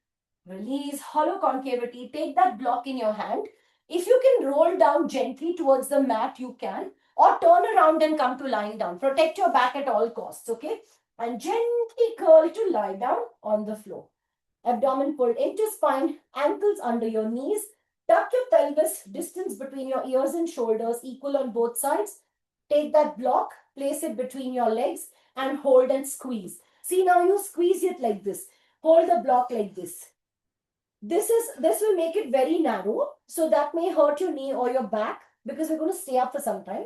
Release, hollow concavity. Take that block in your hand. If you can roll down gently towards the mat, you can. Or turn around and come to lying down. Protect your back at all costs, okay? And gently curl to lie down on the floor. Abdomen pulled into spine. Ankles under your knees. Tuck your pelvis. Distance between your ears and shoulders equal on both sides. Take that block. Place it between your legs and hold and squeeze. See, now you squeeze it like this. Hold the block like this. This will make it very narrow. So that may hurt your knee or your back because we're going to stay up for some time.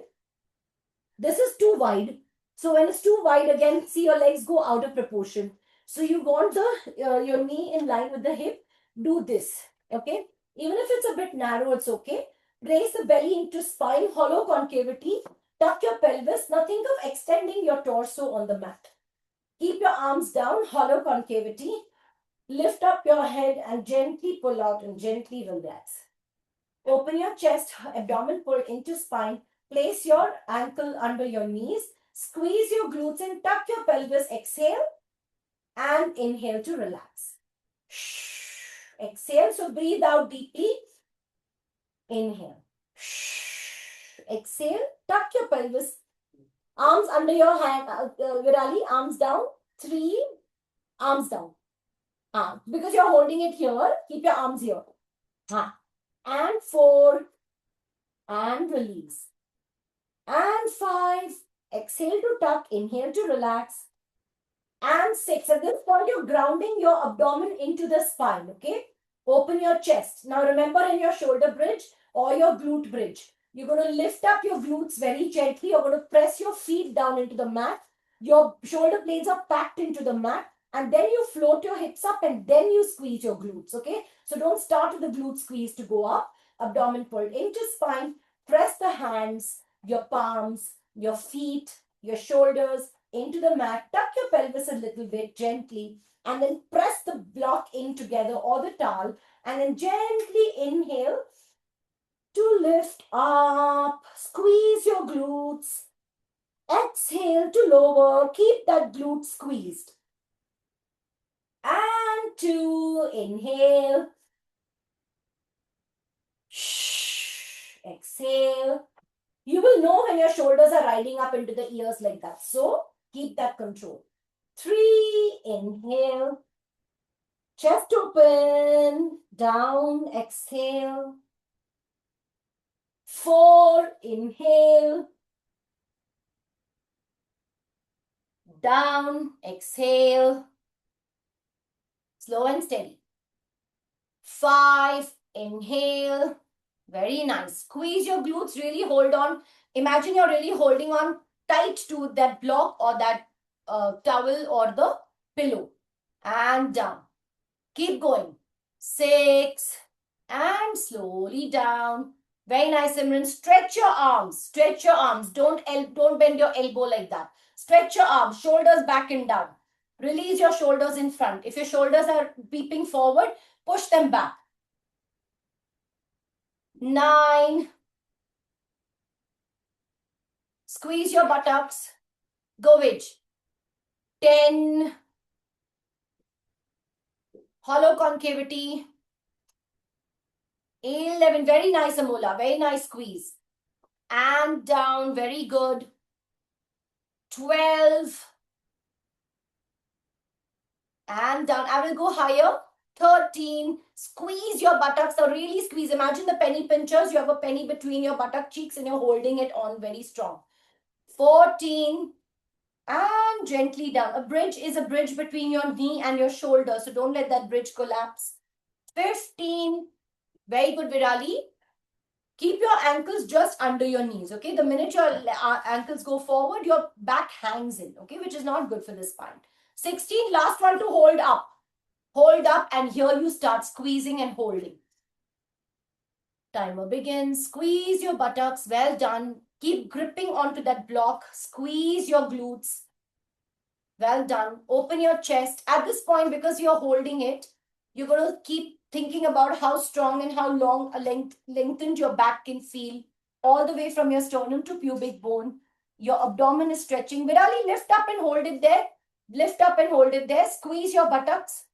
This is too wide. So when it's too wide, again, see your legs go out of proportion. So you want your knee in line with the hip. Do this, okay? Even if it's a bit narrow, it's okay. Raise the belly into spine, hollow concavity. Tuck your pelvis. Now think of extending your torso on the mat. Keep your arms down, hollow concavity. Lift up your head and gently pull out and gently relax. Open your chest, abdomen pull into spine. Place your ankle under your knees. Squeeze your glutes and tuck your pelvis. Exhale and inhale to relax. Exhale. So breathe out deeply. Inhale. Exhale. Tuck your pelvis. Arms under your hand. Virali, arms down. 3. Arms down. Because you're holding it here, keep your arms here. And 4. And release. And 5. Exhale to tuck. Inhale to relax. And 6. At this point, you're grounding your abdomen into the spine. Okay? Open your chest. Now remember, in your shoulder bridge or your glute bridge, you're going to lift up your glutes very gently. You're going to press your feet down into the mat. Your shoulder blades are packed into the mat. And then you float your hips up and then you squeeze your glutes, okay? So don't start with the glute squeeze to go up. Abdomen pulled into spine. Press the hands, your palms, your feet your shoulders into the mat. Tuck your pelvis a little bit gently and then press the block in together or the towel and then gently inhale to lift up. Squeeze your glutes. Exhale to lower. Keep that glute squeezed. And two, inhale. Exhale. You will know when your shoulders are riding up into the ears like that. So keep that control. 3, inhale. Chest open. Down, exhale. 4, inhale. Down, exhale. Slow and steady. 5, inhale. Very nice. Squeeze your glutes, really hold on. Imagine you're really holding on tight to that block or that towel or the pillow. And down. Keep going. 6, and slowly down. Very nice, Simran. Stretch your arms. Stretch your arms. Don't bend your elbow like that. Stretch your arms. Shoulders back and down. Release your shoulders in front. If your shoulders are peeping forward, push them back. 9. Squeeze your buttocks. Go Vij. 10. Hollow concavity. 11. Very nice, Amola. Very nice squeeze. And down. Very good. 12. And down. I will go higher. 13. Squeeze your buttocks. So really squeeze. Imagine the penny pinchers. You have a penny between your buttock cheeks and you're holding it on very strong. 14. And gently down. A bridge is a bridge between your knee and your shoulder. So don't let that bridge collapse. 15. Very good, Virali. Keep your ankles just under your knees, okay? The minute your ankles go forward, your back hangs in, okay? Which is not good for the spine. 16, last one to hold up. Hold up and here you start squeezing and holding. Timer begins. Squeeze your buttocks. Well done. Keep gripping onto that block. Squeeze your glutes. Well done. Open your chest. At this point, because you're holding it, you're going to keep thinking about how strong and how long lengthened your back can feel all the way from your sternum to pubic bone. Your abdomen is stretching. Virali, lift up and hold it there. Lift up and hold it there. Squeeze your buttocks.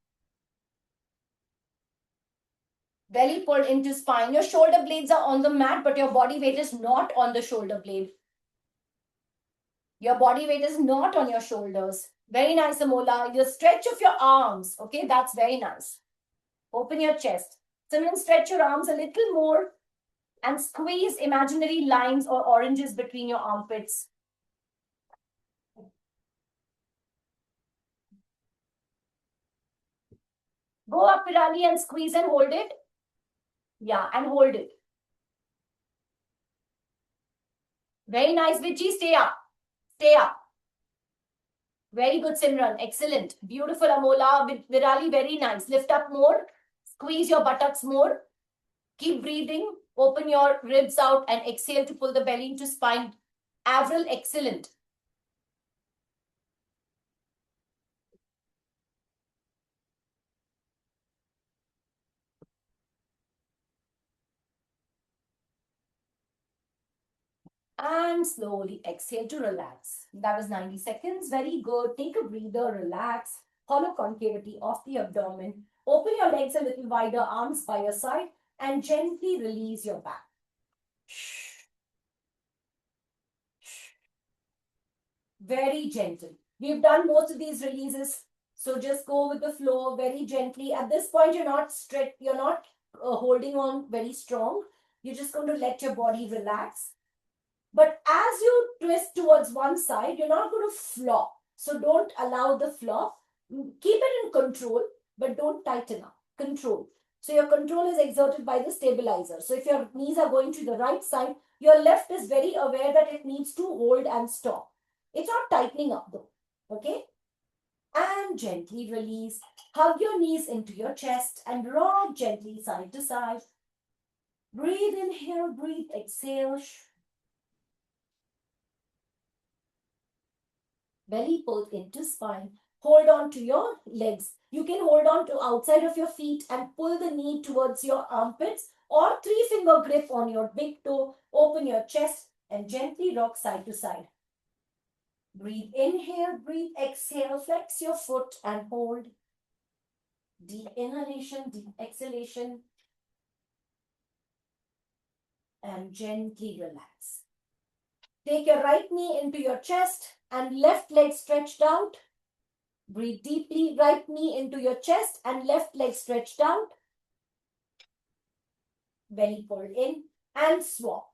Belly pulled into spine. Your shoulder blades are on the mat, but your body weight is not on the shoulder blade. Your body weight is not on your shoulders. Very nice, Amola. The stretch of your arms. Okay, that's very nice. Open your chest. Simran, stretch your arms a little more and squeeze imaginary lines or oranges between your armpits. Go up, Virali, and squeeze and hold it. Yeah, and hold it. Very nice, Vichi. Stay up. Stay up. Very good, Simran. Excellent. Beautiful, Amola. Virali, very nice. Lift up more. Squeeze your buttocks more. Keep breathing. Open your ribs out and exhale to pull the belly into spine. Avril, excellent. And slowly exhale to relax. That was 90 seconds. Very good. Take a breather, relax. Hollow concavity of the abdomen. Open your legs a little wider, arms by your side, and gently release your back. Very gentle. We've done most of these releases, so just go with the flow very gently. At this point, you're not holding on very strong. You're just going to let your body relax. But as you twist towards one side, you're not going to flop. So don't allow the flop. Keep it in control, but don't tighten up. Control. So your control is exerted by the stabilizer. So if your knees are going to the right side, your left is very aware that it needs to hold and stop. It's not tightening up though. Okay? And gently release. Hug your knees into your chest and rock gently side to side. Breathe, inhale, breathe, exhale. Belly pulled into spine. Hold on to your legs. You can hold on to outside of your feet and pull the knee towards your armpits or three-finger grip on your big toe. Open your chest and gently rock side to side. Breathe, inhale, breathe, exhale, flex your foot and hold. Deep inhalation, deep exhalation. And gently relax. Take your right knee into your chest and left leg stretched out. Breathe deeply, right knee into your chest and left leg stretched out. Belly pulled in and swap.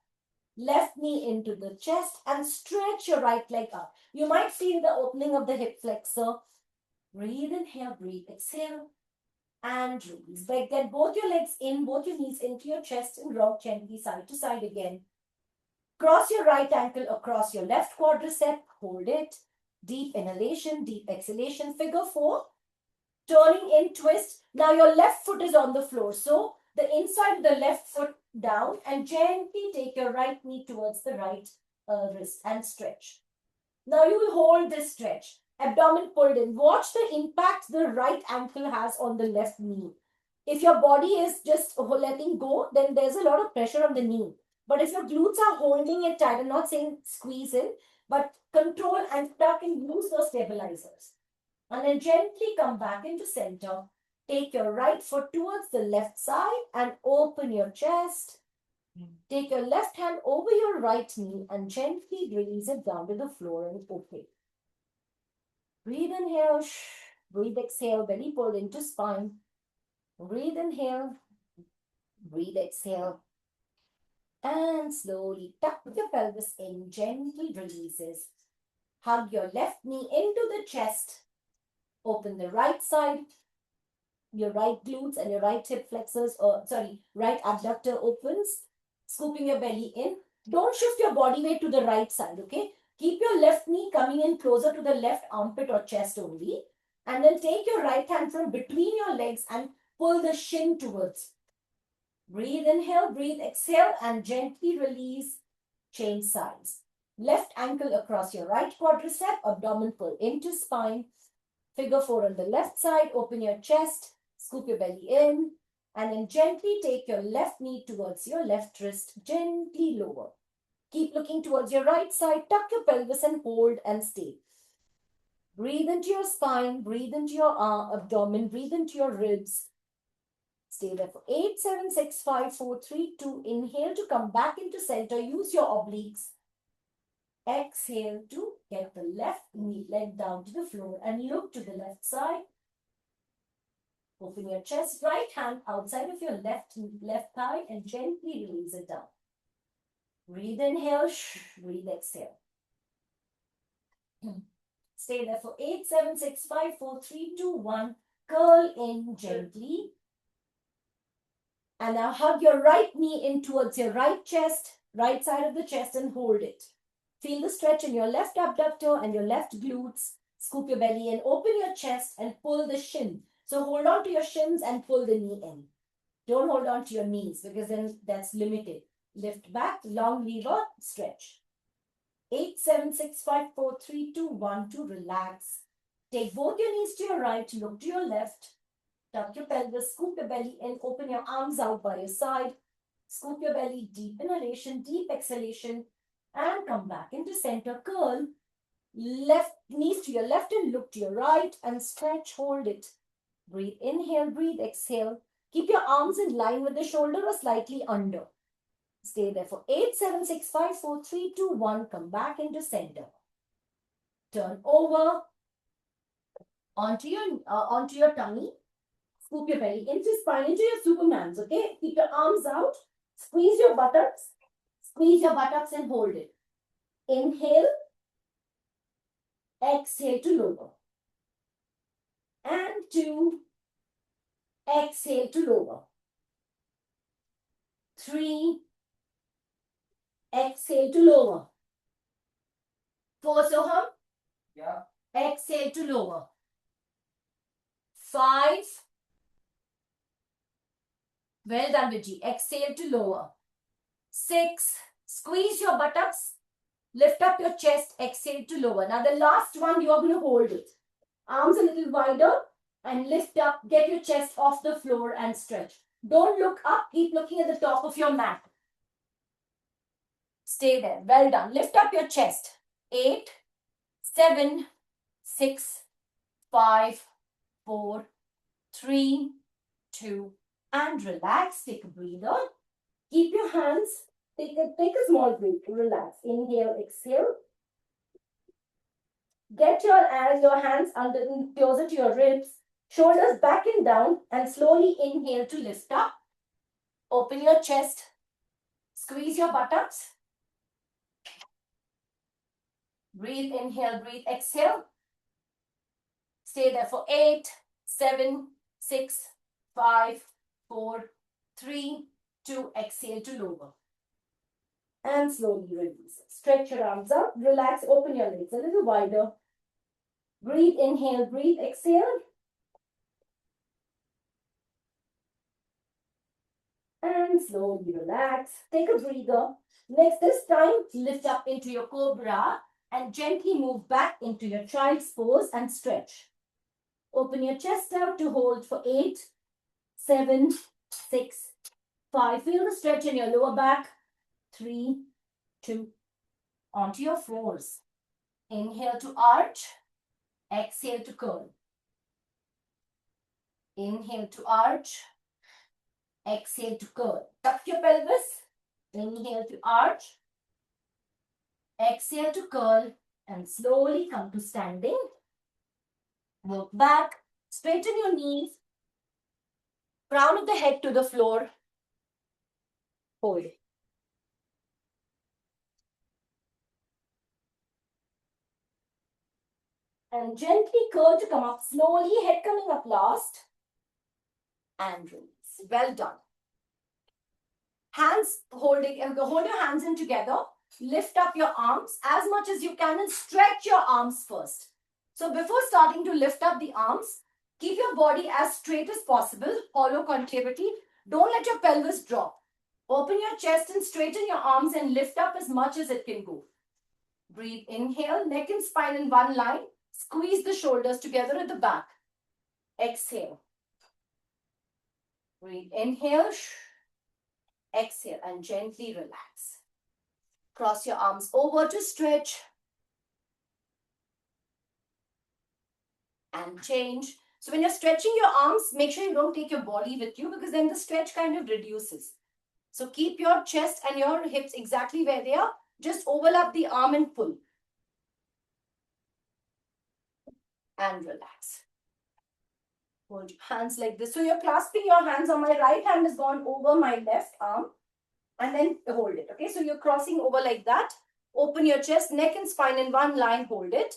Left knee into the chest and stretch your right leg up. You might feel the opening of the hip flexor. Breathe, inhale, breathe, exhale. And release. Get both your legs in, both your knees into your chest and rock gently side to side again. Cross your right ankle across your left quadricep. Hold it. Deep inhalation, deep exhalation. Figure 4. Turning in, twist. Now your left foot is on the floor. So the inside of the left foot down and gently take your right knee towards the right wrist and stretch. Now you will hold this stretch. Abdomen pulled in. Watch the impact the right ankle has on the left knee. If your body is just letting go, then there's a lot of pressure on the knee. But if your glutes are holding it tight, I'm not saying squeeze in, but control and tuck and use those stabilizers. And then gently come back into center. Take your right foot towards the left side and open your chest. Take your left hand over your right knee and gently release it down to the floor and open. Breathe inhale, breathe exhale, belly pulled into spine. Breathe inhale, breathe exhale. And slowly tuck your pelvis in, gently releases. Hug your left knee into the chest. Open the right side, your right glutes and your right hip flexors, right abductor opens, scooping your belly in. Don't shift your body weight to the right side, okay? Keep your left knee coming in closer to the left armpit or chest only. And then take your right hand from between your legs and pull the shin towards. Breathe, inhale, breathe, exhale, and gently release. Change sides. Left ankle across your right quadricep, abdomen pull into spine. Figure 4 on the left side, open your chest, scoop your belly in, and then gently take your left knee towards your left wrist, gently lower. Keep looking towards your right side, tuck your pelvis and hold and stay. Breathe into your spine, breathe into your abdomen, breathe into your ribs. Stay there for 8, 7, 6, 5, 4, 3, 2. Inhale to come back into center. Use your obliques. Exhale to get the left knee leg down to the floor and look to the left side. Open your chest, right hand outside of your left thigh and gently release it down. Breathe, inhale, breathe, exhale. Stay there for 8, 7, 6, 5, 4, 3, 2, 1. Curl in gently. And now hug your right knee in towards your right chest, right side of the chest and hold it. Feel the stretch in your left abductor and your left glutes. Scoop your belly in, open your chest and pull the shin. So hold on to your shins and pull the knee in. Don't hold on to your knees because then that's limited. Lift back, long lever, stretch. 8, 7, 6, 5, 4, 3, 2, 1 to relax. Take both your knees to your right, look to your left. Tuck your pelvis, scoop your belly in, open your arms out by your side. Scoop your belly, deep inhalation, deep exhalation. And come back into center, curl. Left knees to your left and look to your right and stretch, hold it. Breathe, inhale, breathe, exhale. Keep your arms in line with the shoulder or slightly under. Stay there for 8, 7, 6, 5, 4, 3, 2, 1. Come back into center. Turn over onto your tummy. Scoop your belly into spine, into your Supermans, okay? Keep your arms out. Squeeze your buttocks. Squeeze your buttocks and hold it. Inhale. Exhale to lower. And 2. Exhale to lower. 3. Exhale to lower. 4, Soham. Yeah. Exhale to lower. 5. Well done, Vijay. Exhale to lower. 6. Squeeze your buttocks. Lift up your chest, exhale to lower. Now the last one, you are going to hold it. Arms a little wider and lift up. Get your chest off the floor and stretch. Don't look up. Keep looking at the top of your mat. Stay there. Well done. Lift up your chest. 8, 7, 6, 5, 4, 3, 2, and relax. Take a breather. Keep your hands. Take a small break. Relax. Inhale, exhale. Get your hands under closer to your ribs. Shoulders back and down, and slowly inhale to lift up. Open your chest. Squeeze your buttocks. Breathe, inhale, breathe, exhale. Stay there for 8, 7, 6, 5, 4, 3, 2. Exhale to lower. And slowly release. Stretch your arms up. Relax. Open your legs a little wider. Breathe, inhale, breathe, exhale. And slowly relax. Take a breather. Next, this time, lift up into your cobra and gently move back into your child's pose and stretch. Open your chest out to hold for 8, 7, 6, 5. Feel the stretch in your lower back. 3, 2. Onto your floors. Inhale to arch. Exhale to curl. Inhale to arch. Exhale to curl. Tuck your pelvis. Inhale to arch. Exhale to curl. And slowly come to standing. Work back. Straighten your knees. Crown of the head to the floor. Hold. And gently curl to come up. Slowly, head coming up last. And release. Well done. Hands hold your hands in together. Lift up your arms as much as you can and stretch your arms first. So before starting to lift up the arms, keep your body as straight as possible. Hollow concavity. Don't let your pelvis drop. Open your chest and straighten your arms and lift up as much as it can go. Breathe. Inhale. Neck and spine in one line. Squeeze the shoulders together at the back. Exhale. Breathe. Inhale. Exhale and gently relax. Cross your arms over to stretch. And change. So when you're stretching your arms, make sure you don't take your body with you because then the stretch kind of reduces. So keep your chest and your hips exactly where they are. Just overlap the arm and pull. And relax. Hold your hands like this. So you're clasping your hands. On my right hand has gone over my left arm. And then hold it. Okay, so you're crossing over like that. Open your chest, neck and spine in one line. Hold it.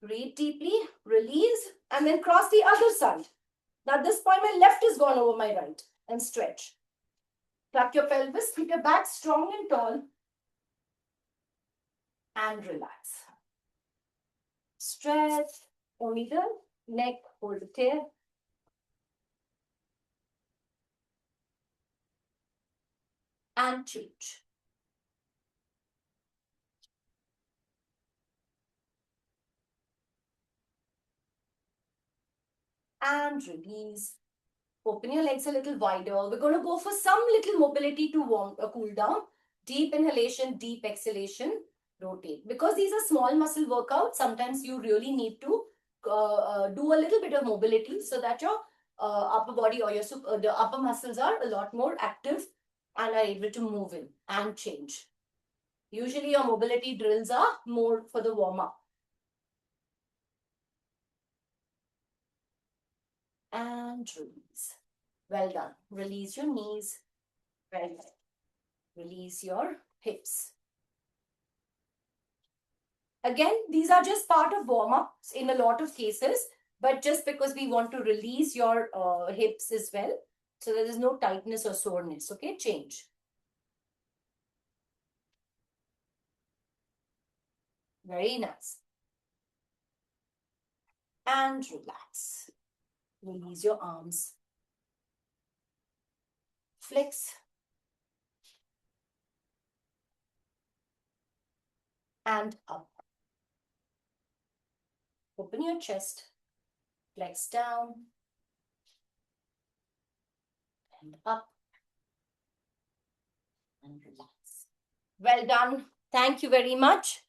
Breathe deeply. Release. And then cross the other side. Now at this point, my left is gone over my right. And stretch. Tuck your pelvis. Keep your back strong and tall. And relax. Stretch. Only the neck. Hold it here. And change. And release. Open your legs a little wider. We're going to go for some little mobility to cool down. Deep inhalation, deep exhalation. Rotate. Because these are small muscle workouts, sometimes you really need to do a little bit of mobility so that your upper body or your the upper muscles are a lot more active and are able to move in and change. Usually your mobility drills are more for the warm-up. And release. Well done. Release your knees. Very good. Release your hips. Again, these are just part of warm-ups in a lot of cases, but just because we want to release your hips as well, so there is no tightness or soreness. Okay, change. Very nice. And relax. Release your arms. Flex. and up. Open your chest, flex down and up and relax. Well done. Thank you very much.